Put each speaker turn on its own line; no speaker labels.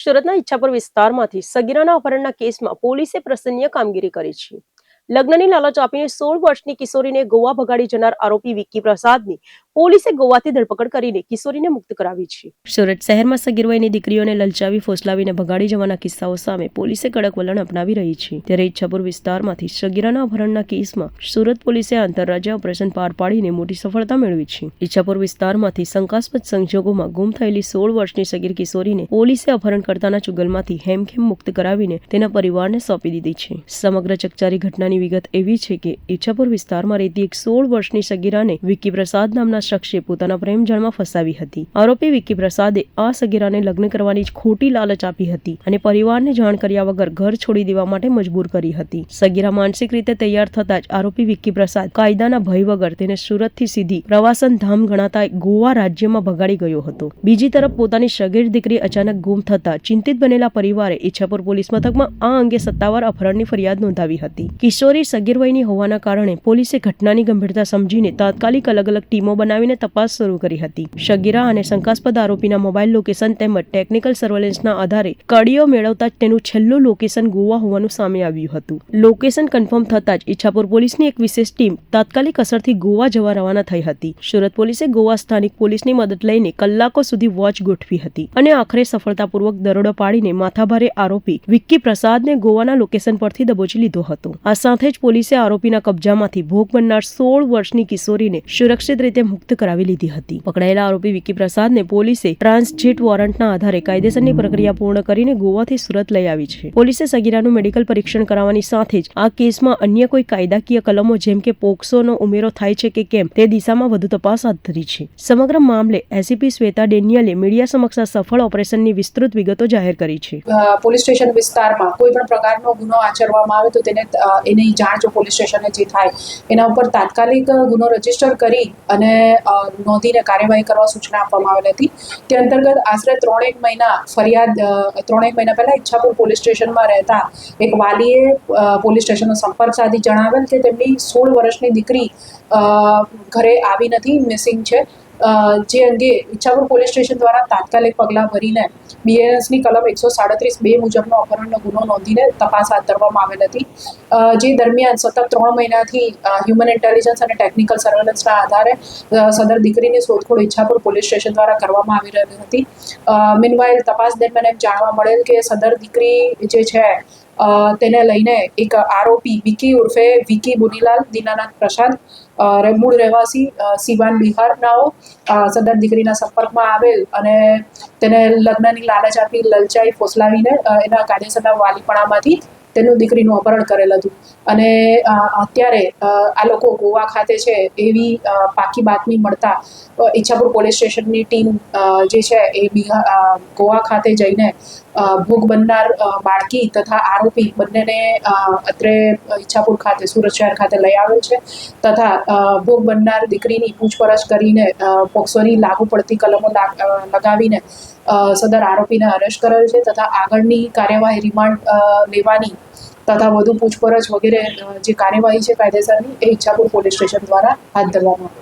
સુરતના ઈચ્છાપુર વિસ્તારમાંથી સગીરાના અપહરણના કેસમાં પોલીસે પ્રશંસનીય કામગીરી કરી છે. લગ્નની લાલચ આપીને 16 વર્ષની કિશોરીને ગોવા ભગાડી જનાર આરોપી વિક્કી પ્રસાદની પોલીસે ગોવાથી ધરપકડ કરીને કિશોરીને મુક્ત કરાવી છે. સુરત શહેરમાં સગીર વયની દીકરીઓને લલચાવી ફોસલાવીને ભગાડી જવાના કિસ્સાઓ સામે પોલીસે કડક વલણ અપનાવી રહી છે. ત્યારે ઈચ્છાપુર વિસ્તારમાંથી સગીરાના અપહરણના કેસમાં સુરત પોલીસે આંતરરાજ્ય ઓપરેશન પાર પાડીને મોટી સફળતા મેળવી છે. ઈચ્છાપુર વિસ્તારમાંથી શંકાસ્પદ સંજોગોમાં ગુમ થયેલી 16 વર્ષની સગીર કિશોરીને પોલીસે અપહરણકર્તાના ચુંગલમાંથી હેમખેમ મુક્ત કરાવીને તેના પરિવારને સોંપી દીધી છે. સમગ્ર ચકચારી ઘટનાની વિગત એવી છે કે ઈચ્છાપુર વિસ્તારમાં રહેતી એક 16 વર્ષની સગીરાને વિક્કી પ્રસાદ નામના શખ્સે પોતાના પ્રેમજાળમાં ફસાવી હતી. આરોપી વિક્કી પ્રસાદે આ સગીરાને લગ્ન કરવાની ખોટી લાલચ આપી હતી અને પરિવારને જાણ કર્યા વગર ઘર છોડી દેવા માટે મજબૂર કરી હતી. સગીરા માનસિક રીતે તૈયાર થતા જ આરોપી વિક્કી પ્રસાદ કાયદાના ભય વગર તેને સુરતથી સીધી પ્રવાસન ધામ ગણાતા ગોવા રાજ્યમાં ભગાડી ગયો હતો. બીજી તરફ પોતાની સગીર દીકરી અચાનક ગુમ થતા ચિંતિત બનેલા પરિવારે ઈચ્છાપુર પોલીસ મથકમાં આ અંગે સત્તાવાર અપહરણની ફરિયાદ નોંધાવી હતી. કિશોરી સગીર વયની હોવાના કારણે પોલીસે ઘટનાની ગંભીરતા સમજીને તાત્કાલિક અલગ અલગ ટીમો બનાવીને તપાસ શરૂ કરી હતી. સગીરા અને શંકાસ્પદ આરોપીના મોબાઈલ લોકેશન તેમજ ટેકનિકલ સર્વેલન્સના આધારે કડીઓ મેળવતા જ તેનું છેલ્લું લોકેશન ગોવા હોવાનું સામે આવ્યું હતું. લોકેશન કન્ફર્મ થતા જ ઈચ્છાપુર પોલીસની એક વિશેષ ટીમ તાત્કાલિક અસરથી ગોવા જવા રવાના થઈ હતી. સુરત પોલીસે ગોવા સ્થાનિક પોલીસની મદદ લઈને કલાકો સુધી વોચ ગોઠવી હતી અને આખરે સફળતાપૂર્વક દરોડો પાડીને માથાભારે આરોપી વિક્કી પ્રસાદને ગોવાના લોકેશન પરથી દબોચી લીધો હતો. આ સાથે જ પોલીસે આરોપીના કબજામાંથી ભોગ બનનાર 16 વર્ષની કિશોરીને સુરક્ષિત રીતે મુક્ત કરાવી લીધી હતી. પકડાયેલા આરોપી વિક્કી પ્રસાદને પોલીસે ટ્રાન્સજેટ વોરંટના આધારે કાયદેસરની પ્રક્રિયા પૂર્ણ કરીને ગોવાથી સુરત લઈ આવી છે. પોલીસે સગીરાનું મેડિકલ પરીક્ષણ કરાવવાની સાથે જ આ કેસમાં અન્ય કોઈ કાયદાકીય કલમો જેમ કે પોક્સોનો ઉમેરો થાય છે કે કેમ તે દિશામાં વધુ તપાસ હાથ ધરી છે. સમગ્ર મામલે એસીપી શ્વેતા ડેનિયલે મીડિયા સમક્ષ આ સફળ ઓપરેશનની વિસ્તૃત વિગતો જાહેર કરી છે.
પોલીસ સ્ટેશન વિસ્તારમાં કોઈ પણ પ્રકારનો ગુનો આચરવામાં આવે તો એની જાણ જો પોલીસ સ્ટેશને જે થાય એના ઉપર તાત્કાલિક ગુનો રજીસ્ટર કરી અને નોંધીને કાર્યવાહી કરવા સૂચના આપવામાં આવેલી હતી. તે અંતર્ગત આશરે 3-1 મહિના પહેલા ઈચ્છાપુર પોલીસ સ્ટેશનમાં રહેતા એક વાલીએ પોલીસ સ્ટેશનનો સંપર્ક સાધી જણાવેલ કે તેમની 16 વર્ષની દીકરી ઘરે આવી નથી, મિસિંગ છે. જે અંગે ઈચ્છાપુર પોલીસ સ્ટેશન દ્વારા તાત્કાલિક પગલાં ભરીને બીએનએસની કલમ 137(2) મુજબનો અપહરણનો ગુનો નોંધીને તપાસ હાથ ધરવામાં આવેલ હતી. જે દરમિયાન સતત 3 મહિનાથી હ્યુમન ઇન્ટેલિજન્સ અને ટેકનિકલ સર્વેલન્સના આધારે સદર દીકરીની શોધખોળ ઈચ્છાપુર પોલીસ સ્ટેશન દ્વારા કરવામાં આવી રહી હતી. મીનવાઇલ તપાસ દરમિયાન એમ જાણવા મળેલ કે સદર દીકરી જે છે તેને લઈને એક આરોપી વિકી ઉર્ફે વિકી બુનીલાલ દીનાનાથ પ્રસાદ મૂળ રહેવાસી સિવાન બિહારનાઓ સદર દીકરીના સંપર્કમાં આવેલ અને તેને લગ્નની લાલચ આપી લલચાઈ ફોસલાવીને એના કાયદેસરના વાલીપણામાંથી તેનું દીકરીનું અપહરણ કરેલ હતું. અને અત્યારે આ લોકો ગોવા ખાતે છે એવી પાકી બાતમી મળતા ઈચ્છાપુર પોલીસ સ્ટેશનની ટીમ જે છે એ ગોવા ખાતે જઈને ભોગ બનનાર બાળકી તથા આરોપી બંનેને અત્રે ઈચ્છાપુર ખાતે સુરત શહેર ખાતે લઈ આવેલ છે તથા ભોગ બનનાર દીકરીની પૂછપરછ કરીને પોક્સોની લાગુ પડતી કલમો લગાવીને સદર આરોપીને અરેસ્ટ કરેલ છે તથા આગળની કાર્યવાહી રિમાન્ડ લેવાની તથા વધુ પૂછપરછ વગેરે જે કાર્યવાહી છે કાયદેસરની એ ઈચ્છાપુર પોલીસ સ્ટેશન દ્વારા હાથ ધરવામાં